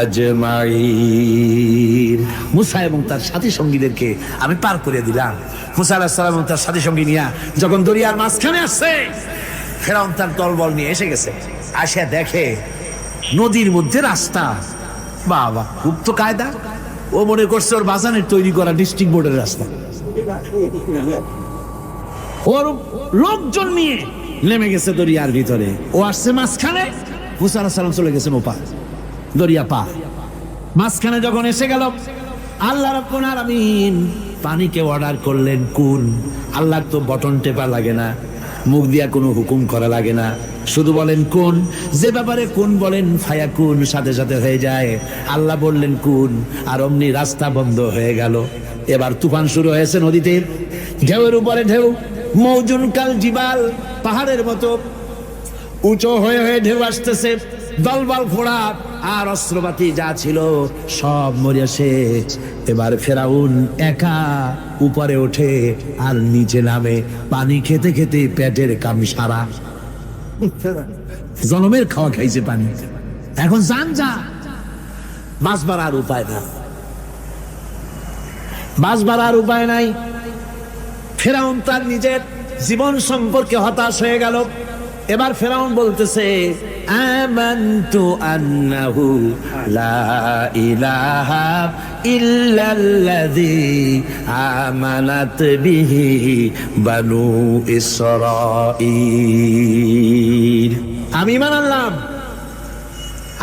[SPEAKER 1] আজমাইন। মুসা এবং তার সাথী সঙ্গীদেরকে আমি পার করে দিলাম। মুসা আলাইহিস সালাম এবং তার সাথী সঙ্গী নিয়ে যখন দরিয়ার মাঝখানে আসছে, ফেরাউন তার দলবল নিয়ে এসে গেছে। আসে দেখে নদীর মধ্যে রাস্তা। বাবা, খুব তো কায়দা। ও মনে করছে ওর বাজানের তৈরি করা ডিস্ট্রিক্ট বোর্ডের রাস্তা। ওর লোকজন নিয়ে নেমে গেছে দরিয়ার ভিতরে। ও আসছে মাঝখানে, মুসা আলাইহিস সালাম চলে গেছেন ওপার, দরিয়া পার। মাঝখানে যখন এসে গেল, আল্লাহ রাব্বুল আলামিন পানিকে অর্ডার করলেন কুন। আল্লাহর তো বটন টেপা লাগে না, মুখ দিয়া কোনো হুকুম করা লাগে না, শুধু বলেন কুন। যে ব্যাপারে কুন বলেন ফায়াকুন, সাথে সাথে হয়ে যায়। আল্লাহ বললেন কুন, আর অমনি রাস্তা বন্ধ হয়ে গেল। এবার তুফান শুরু হয়েছে নদীতে, ঢেউয়ের উপরে ঢেউ, মৌজুন কাল জিবাল, পাহাড়ের মতো উঁচু হয়ে হয়ে ঢেউ আসতেছে। দলবল ঘোড়া আর অস্ত্রপাতি যা ছিল সব মরিয়া শেষ। এবার ফেরাউন একা উপরে ওঠে আর নিচে নামে, পানি খেতে খেতে পেটের কাম সারা। জনমের খাওয়া খাইছে পানি, এখন যান যা, বাঁচবার আর উপায় না, বাঁচবার আর উপায় নাই। ফেরাউন তার নিজের জীবন সম্পর্কে হতাশ হয়ে গেল। এবার ফেরাউন বলতেছে, আমানতু আন্নাহু লা ইলাহা ইল্লাল্লাযী আমানাত বিহি বানু ইসরাঈল। আমি ঈমান আনলাম,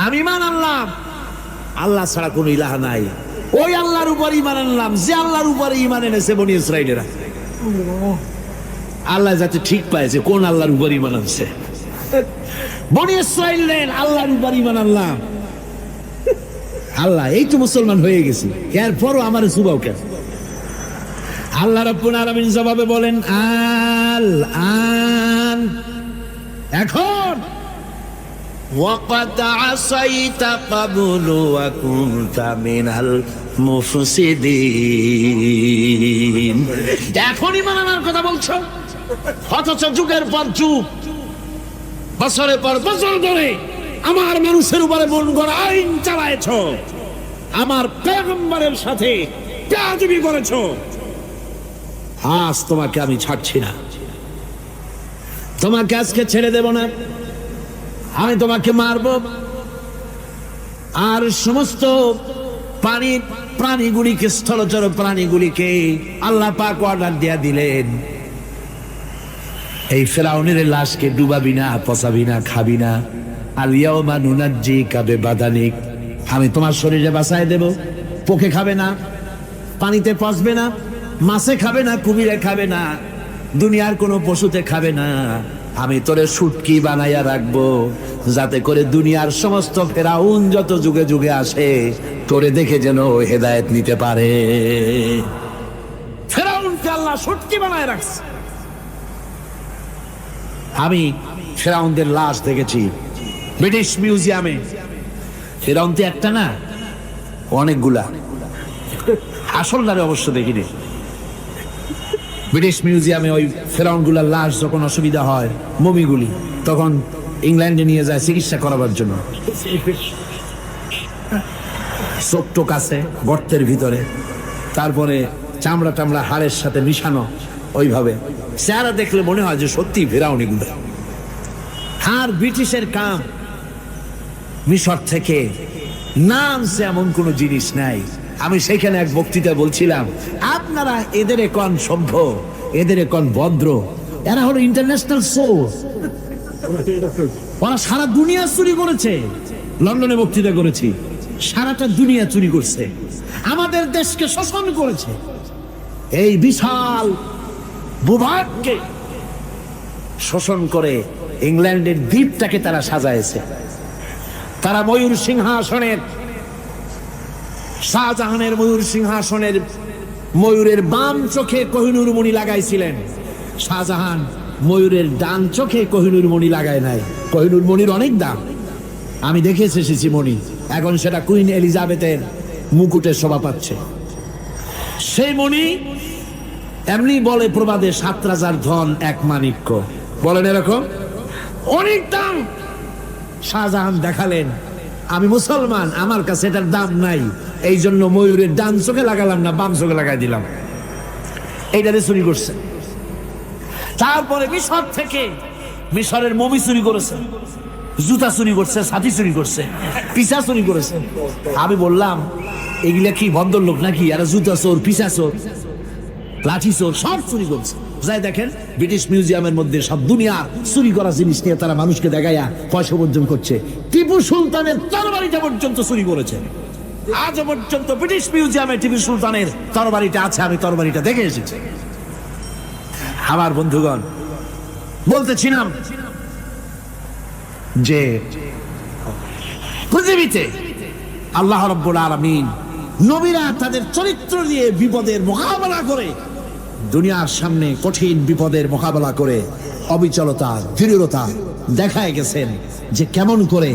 [SPEAKER 1] আমি ঈমান আনলাম আল্লাহ ছাড়া কোনো ইলাহা নাই। ওই আল্লাহর উপর ঈমান আনলাম যে আল্লাহর উপরে ঈমান এনেছে বনি ইসরাঈলেরা। আল্লাহ যাতে ঠিক পাইছে কোন আল্লাহর উপর ঈমান আনছে। বনি ইসরাঈলের আল্লাহর উপর ঈমান আনলাম। আল্লাহ এই তো মুসলমান হয়ে গেছি, এরপরও আমার সুবাও কেন? আল্লাহ রাব্বুল আলামিন জবাবে বলেন, আল আন, এখন ওয়াকাদ আসাইতা ক্বাবলু ওয়া কুনতা মিনাল মুফসিদিন। এখন ঈমান আনার কথা বলছো, অথচ যুগের পর যুগ, বছরের পর বছর ধরে আমার মানুষের উপরে মন গড়া আইন চালায়েছ, আমার পয়গম্বরের সাথে বেয়াদবি করেছ, আজ তোমাকে আমি ছাড়ছি না, তোমাকে আজকে ছেড়ে দেব না, আমি তোমাকে মারব। আর সমস্ত প্রাণীগুলিকে, স্থলচর প্রাণীগুলিকে আল্লাহ পাক অর্ডার দিয়া দিলেন, এই ফেরাউনের লাশকে ডুবাবি না, পচাবি না, খাবি না। আলিয়াউমা নুনাজ্জিকা বিবাদানিক, আমি তোমার শরীরে বাঁচায় দেব। পোকে খাবে না, পানিতে পচবে না, মাছে খাবে না, কুমিরে খাবে না, দুনিয়ার কোনো পশুতে খাবে না। আমি তোরে শুটকি বানাইয়া রাখবো, যাতে করে দুনিয়ার সমস্ত ফেরাউন যত যুগে যুগে আসে তোরে দেখে যেন হেদায়েত নিতে পারে। ফেরাউনকে আল্লাহ শুটকি বানায় রাখছে। আমি ফেরাউনদের লাশ দেখেছি ব্রিটিশ মিউজিয়ামে। ফেরাউন তো একটা না, অনেকগুলা। আসলটারে অবশ্য দেখিনি। ব্রিটিশ মিউজিয়ামে ওই ফেরাউনগুলার লাশ যখন অসুবিধা হয়, মমিগুলি, তখন ইংল্যান্ডে নিয়ে যায় চিকিৎসা করাবার জন্য। চোখ টোক আছে গর্তের ভিতরে, তারপরে চামড়া টামড়া হাড়ের সাথে মিশানো, ওইভাবে চেহারা দেখলে মনে হয় যে সত্যি ফেরাউনিগুলো। আর ব্রিটিশের কাম মিশর থেকে নামছে এমন কোন জিনিস নাই। আমি সেখানে এক বক্তৃতা বলছিলাম, আপনারা এদের কোন সভ্য, এদের কোন ভদ্র, এরা হলো ইন্টারন্যাশনাল সোর্স। ওরা সারা দুনিয়া চুরি করেছে। লন্ডনে বক্তৃতা করেছি, সারাটা দুনিয়া চুরি করছে, আমাদের দেশকে শোষণ করেছে। এই বিশাল ভূভাগকে শোষণ করে ইংল্যান্ডের দ্বীপটাকে তারা সাজাইছে। তারা ময়ূর সিংহাসনের, শাহজাহানের ময়ূর সিংহাসনের ময়ূরের বাম চোখে কোহিনূর মণি লাগাইছিলেন। শাহজাহান ময়ূরের ডান চোখে কোহিনূর মণি লাগায় নাই। কোহিনূর মণির অনেক দাম, আমি দেখে এসেছি মণি। এখন সেটা কুইন এলিজাবেথের মুকুটে শোভা পাচ্ছে। সেই মণি এমনি বলে প্রবাদে, 7 রাজার ধন এক মাণিক্য, বলেন এরকম অনেক দাম। শাহজাহান দেখালেন, আমি মুসলমান, আমার কাছে এটার দাম নাই, এই জন্য ময়ূরের ডান চোখে লাগালাম না, বাম চোখে লাগাই দিলাম। এইটারে চুরি করছে। তারপরে মিশর থেকে, মিশরের মমি চুরি করেছে, জুতা চুরি করছে, ছাতি চুরি করছে, পিসা চুরি করেছে। আমি বললাম, এগুলা কি ভদ্রলোক নাকি? আর জুতা চোর, পিসা চোর, লাঠি চোর, সব চুরি করছে। যাই দেখেন ব্রিটিশ মিউজিয়ামের মধ্যে সব দুনিয়ার চুরি করা জিনিস নিয়ে তারা মানুষকে দেখাইয়া পয়সা উপার্জন করছে। টিপু সুলতানের তরবারিটা পর্যন্ত চুরি করেছে। আজ পর্যন্ত ব্রিটিশ মিউজিয়ামে টিপু সুলতানের তরবারিটা আছে, আমি তরবারিটা দেখে এসেছি। আমার বন্ধুগণ, বলতেছিলাম যে পৃথিবীতে আল্লাহ রাব্বুল আলামিন নবীরা তাদের চরিত্র দিয়ে বিপদের মোকাবেলা করে, দুনিয়ার সামনে কঠিন বিপদের মোকাবেলা করে অবিচলতা, দৃঢ়তা দেখায় গেছেন যে কেমন করে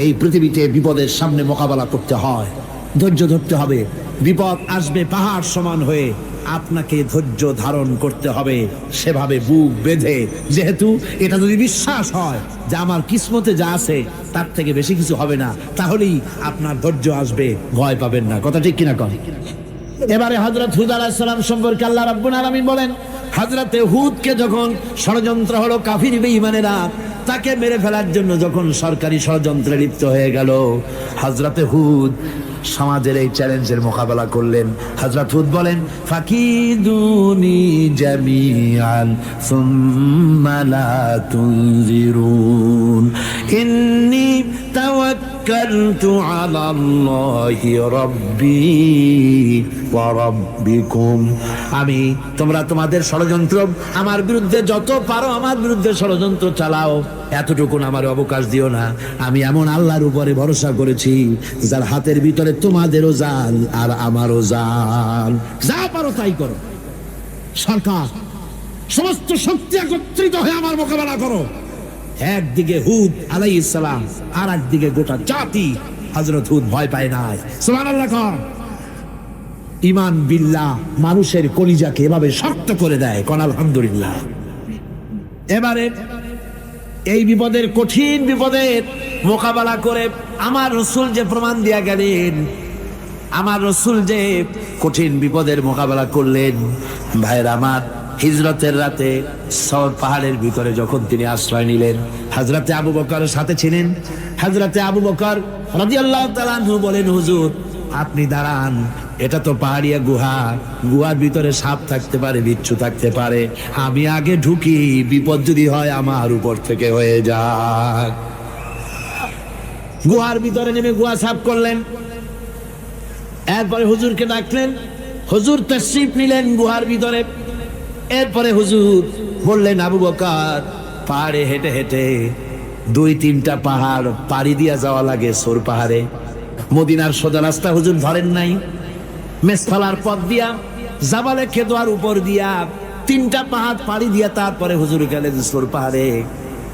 [SPEAKER 1] এই পৃথিবীতে বিপদের সামনে মোকাবেলা করতে হয়। ধৈর্য ধরতে হবে। বিপদ আসবে পাহাড় সমান হয়ে, আপনাকে ধৈর্য ধারণ করতে হবে সেভাবে বুক বেঁধে। যেহেতু এটা যদি বিশ্বাস হয় যে আমার কিসমতে যা আছে তার থেকে বেশি কিছু হবে না, তাহলেই আপনার ধৈর্য আসবে, ভয় পাবেন না। কথা ঠিক কিনা কন? এবারে হযরত হুদ আলাইহিস সালাম সম্পর্কে আল্লাহ রাব্বুল আলামিন বলেন, হযরতে হুদকে যখন ষড়যন্ত্র হলো, কাফির বেঈমানেরা তাকে মেরে ফেলার জন্য যখন সরকারি ষড়যন্ত্রে লিপ্ত হয়ে গেল, হযরতে হুদ সমাজের এই চ্যালেঞ্জের মোকাবেলা করলেন। হযরত হুদ বলেন, ফাকিদুনি জামিআন সুম্মা লা তুনজিরুন ইন্নী তাওয়াক্কালতু আলাল্লাহি রাব্বি ওয়া রাব্বিকুম। আমি, তোমরা তোমাদের ষড়যন্ত্র আমার বিরুদ্ধে যত পারো আমার বিরুদ্ধে ষড়যন্ত্র চালাও, এতটুকু আমার অবকাশ দিও না। আমি এমন আল্লাহর উপরে ভরসা করেছি যার হাতের ভিতরে তোমাদেরও জাল আর আমারও জাল। যা পারো তাই করো। সরকার, সমস্ত শক্তি একত্রিত হয়ে আমার মোকাবেলা করো। একদিকে হুদ আলাইহিস সালাম, আর একদিকে গোটা জাতি। হযরত হুদ ভয় পায় নাই। সুবহানাল্লাহ। ঈমান বিল্লাহ মানুষের কলিজাকে এভাবে শক্ত করে দেয়। কোন আলহামদুলিল্লাহ। এবারে এই বিপদের, কঠিন বিপদের মোকাবেলা করে আমার রাসূল যে প্রমাণ দিয়া গেলেন, আমার রসুল যে কঠিন বিপদের মোকাবেলা করলেন, ভাইয়ের আমার, হিজরতের রাতে সওর পাহাড়ের ভিতরে যখন তিনি আশ্রয় নিলেন, হযরতে আবু বকরের সাথে ছিলেন। হযরতে আবু বকর রাদিয়াল্লাহু তাআলা আনহু বলেন, হুজুর আপনি দাঁড়ান, এটা তো পাহাড়িয়া গুহা, গুহার ভিতরে সাপ থাকতে পারে, বিচ্ছু থাকতে পারে, আমি আগে ঢুকি, বিপদ যদি হয় আমার উপর থেকে হয়ে যাক। গুহার ভিতরে নেমে গুহা সাফ করলেন, এরপরে হুজুরকে ডাকলেন, হুজুর তাশরীফ নিলেন গুহার ভিতরে। এরপরে হুজুর বললেন, আবু বকর, পাহাড়ে হেঁটে হেঁটে 2-3টা পাহাড় পাড়ি দিয়া যাওয়া লাগে সৌর পাহাড়ে। মদিনার সোজা রাস্তা হুজুর ধরেন নাই, মেসফালার পথ দিয়া জাবালে খেদোয়ার উপর দিয়া 3টা পাহাড় পাড়ি দিয়া তারপরে হুজুর গেলেন সৌর পাহাড়ে।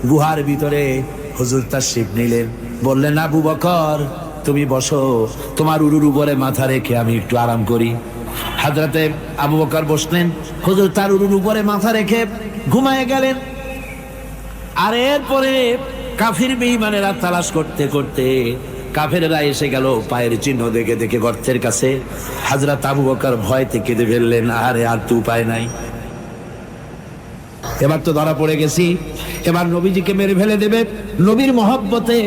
[SPEAKER 1] গুহার ভিতরে হুজুর তাশরীফ নিলেন, বললেন, আবু বকর তুমি বসো, তোমার উরুর উপরে মাথা রেখে আমি একটু আরাম করি। হযরতে আবু বকর বসলেন, হুজুর তার উরুর উপরে মাথা রেখে ঘুমায় গেলেন। আর এরপরে কাফির বেঈমানেরা তালাশ করতে করতে কাফেররা এসে গেল পায়ের চিহ্ন দেখে দেখে গর্তের কাছে। হযরত আবু বকর ভয়তে কেঁদে ফেললেন, আরে আর তো উপায় নাই, এবার তো ধরা পড়ে গেছি, এবার নবীজিকে মেরে ফেলে দেবে। নবীর মহব্বতে,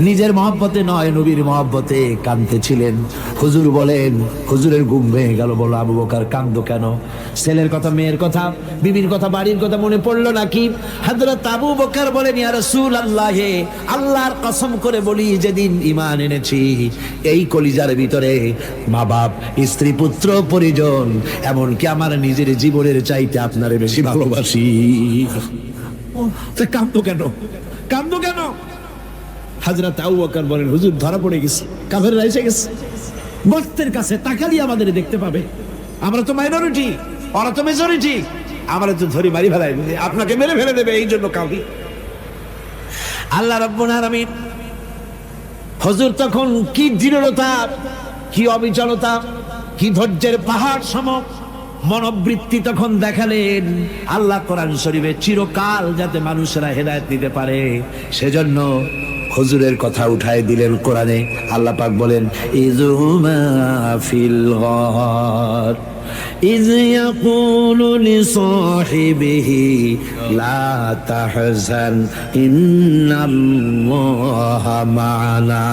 [SPEAKER 1] নিজের মহব্বতে নয়, নবীর মহব্বতে কাঁদতেছিলেন। হুজুর বলেন, হুজুরের ঘুম ভেঙে গেল। বলো, আবু বকর কাঁদো কেন? ছেলের কথা, মেয়ের কথা, বিবির কথা, বাড়ির কথা মনে পড়লো নাকি? হযরত আবু বকর বলেন, ইয়া রাসূলুল্লাহ, আল্লাহর কসম করে বলি, যেদিন ঈমান এনেছি এই কলিজার ভিতরে মা বাপ, স্ত্রী, পুত্র, পরিজন, এমনকি আমার নিজের জীবনের চাইতে আপনারে বেশি ভালোবাসি। কাঁদো কেন, কাঁদো কেন? হযরত আবু বকর বলেন, হুজুর ধরা পড়ে গেছে, কাফেররা এসে গেছে, গর্তের কাছে তাকালি আমাদের দেখতে পাবে, আমরা তো মাইনরিটি, ওরা তো মেজরিটি, আমরা তো ধরি মারি ফেলাই, আপনাকে মেরে ফেলে দেবে, এই জন্য কাউকে। আল্লাহ রাব্বুল আলামিন, হুজুর তখন কি দৃঢ়তা, কি অবিচলতা, কি ধৈর্যের পাহাড় সম মনোবৃত্তি তখন দেখালেন। আল্লাহ কোরআন শরীফে চিরকাল যাতে মানুষেরা হেদায়েত নিতে পারে, সেজন্য হুজুরের কথা উঠায় দিলেন কোরআনে। আল্লাহ পাক বলেন, ইযহুমা ফিল গার ইয ইয়াকুলু লিসাহিবিহি লা তাহজান ইন্নাল্লাহা মা'ানা।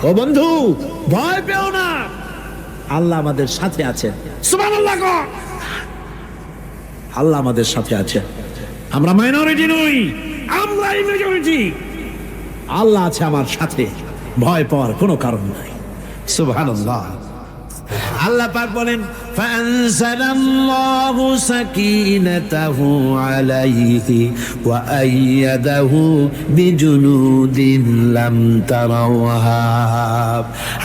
[SPEAKER 1] ও বন্ধু, ভয় পেও না, আল্লাহ আমাদের সাথে আছেন। সুবহানাল্লাহ, আল্লাহ আমাদের সাথে আছেন। আমরা মাইনরিটি নই, আমরা মেজরিটি। আল্লাহ আছে আমার সাথে, ভয় পাওয়ার কোনো কারণ নাই। সুবহানাল্লাহ। আল্লাহ পাক বলেন, ফাআনজালাল্লাহু সাকিনাতাহু আলাইহি ওয়া আইয়াদাহু বিজুনুদিন লাম তারাওহা।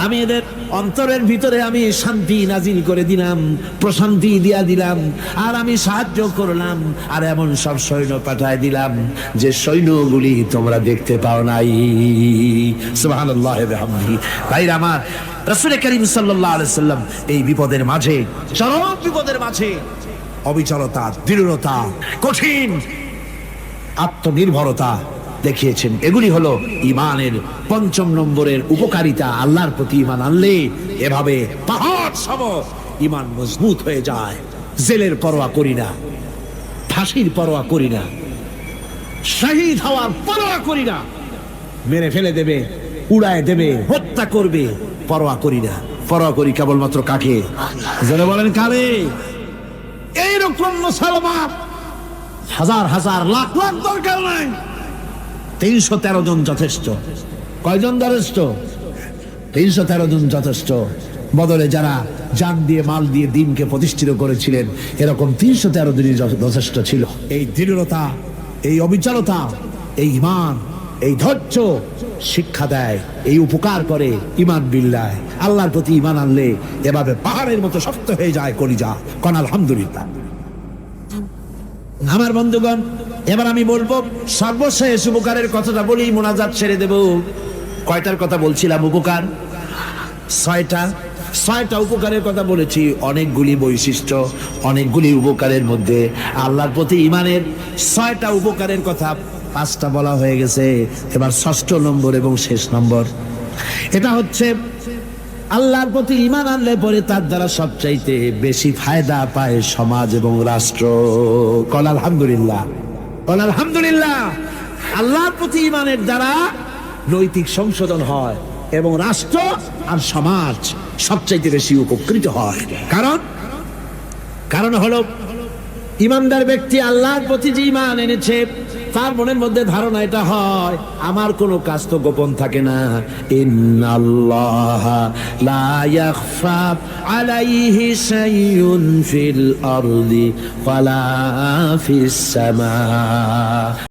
[SPEAKER 1] আমি এদের অন্তরের ভিতরে আমি শান্তি নাজিল করে দিলাম, প্রশান্তি দিয়া দিলাম, আর আমি সাহায্য করলাম, আর এমন সব সৈন্য পাঠায় দিলাম যে সৈন্যগুলি তোমরা দেখতে পাও নাই। সুবহানাল্লাহ ওয়া বিহামদিহি। ভাইরা আমার, রাসূল করিম সাল্লাল্লাহু আলাইহি সাল্লাম এই বিপদের মাঝে, চরম বিপদের মাঝে অবিচলতা, দৃঢ়তা, কঠিন আত্মনির্ভরতা দেখিয়েছেন। এগুলি হলো ঈমানের 5ম নম্বরের উপকারিতা। আল্লাহর প্রতি ঈমান আনলে এভাবে পাহাড় সম ঈমান মজবুত হয়ে যায়। জেলের পরোয়া করি না, ফাঁসির পরোয়া করি না, শহীদ হওয়ার পরোয়া করি না, মেরে ফেলে দেবে, উড়ায় দেবে, হত্যা করবে, পরোয়া করি না। পরোয়া করি কেবলমাত্র কাকে? যারা বলেন কারে? এইরকম মুসলমান হাজার হাজার লাখ লাখ দরকার নাই, 313 জন যথেষ্ট। কয়জন যথেষ্ট? 313 জন যথেষ্ট। বদরে যারা জান দিয়ে, মাল দিয়ে দ্বীনকে প্রতিষ্ঠিত করেছিলেন, এরকম 313 জনই যথেষ্ট ছিল। এই দৃঢ়তা, এই অবিচলতা, এই ঈমান, এই ধৈর্য শিক্ষা দেয়, এই উপকার করে। ঈমান বিল্লাহ, আল্লাহর প্রতি ঈমান আনলে এভাবে পাহাড়ের মতো শক্ত হয়ে যায় কলিজা। কোন আলহামদুলিল্লাহ। আমার বন্ধুগণ, এবার আমি বলবো সর্বশেষ উপকারের কথাটা বলি, মোনাজাত ছেড়ে দেব। কয়টার কথা বলছিলাম? উপকার 6টা উপকারের কথা বলেছি। অনেকগুলি বৈশিষ্ট্য, অনেকগুলি উপকারের মধ্যে আল্লাহর প্রতি ঈমানের 6টা উপকারের কথা 5টা বলা হয়ে গেছে। এবার 6ষ্ঠ নম্বর এবং শেষ নম্বর, এটা হচ্ছে আল্লাহর প্রতি ঈমান আনলে পরে তার দ্বারা সবচাইতে বেশি ফায়দা পায় সমাজ এবং রাষ্ট্র। কল আলহামদুলিল্লাহ, কল আলহামদুলিল্লাহ। আল্লাহর প্রতি ঈমানের দ্বারা নৈতিক সংশোধন হয় এবং রাষ্ট্র আর সমাজ সবচাইতে বেশি উপকৃত হয়। কারণ হলো ইমানদার ব্যক্তি আল্লাহর প্রতি যে ঈমান এনেছে তার মনের মধ্যে ধারণা এটা হয়, আমার কোনো কাজ তো গোপন থাকে না। ইন্নাল্লাহা লা ইয়াখফা আলাইহি শাইউন ফিল আরদি ওয়ালা ফিস সামা।